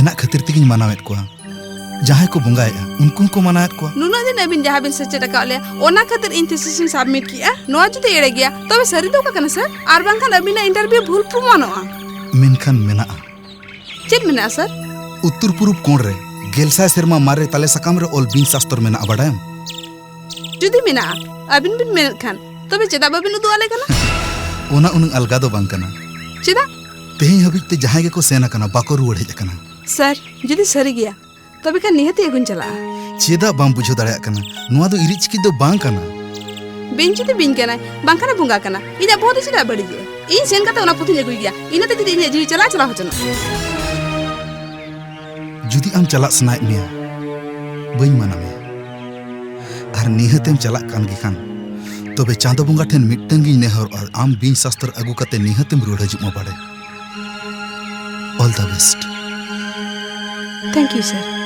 मेना खातिर तेगिन मानावेत को जहां को बंगाएगा उनको को मनाएत को नुना दिन अबिन जहां बिन सच्चे टका ले ओना खातिर इन थीसिस सबमिट किया नोआ जुदि एड़े गया तबे सरी दो का कना सर आर बांखान अबिना इंटरव्यू भूल प्रमाणोआ मेनखान मेना चेद मेना सर उत्तर पूर्व कोण रे गेलसा सेरमा मारे ताले सकाम रे ओल बिन शास्त्र मेना बडायम जुदि मेना अबिन बिन मेनत खान तबे चेदा बाबिन उदु आले कना ओना उन अलगा दो बांग कना चेदा तेही हबित ते जहां के को सेना कना बाको रुवड़ हेज कना सर जुदि सरी गया तबे का निहति एगुन चला चेदा बाम बुझो दाड़या कना नुआ दो इरिच की दो बांग कना बिन जुदि बिन कना बांखाना बुंगा कना इना बहुत चेदा बड़ी जे इन सेन का ओना पुथि लेगुई गया इनाते जुदि इन जी चला चला होचना जुदि आम चला सनाय मिया बई माना मे आर निहतेम चला कान गे खान तबे चांदो बुंगा ठेन मिटन गी नेहर और आम बिन शास्त्र अगु कते निहतेम रुड़ हजु म बाड़े all the best thank you sir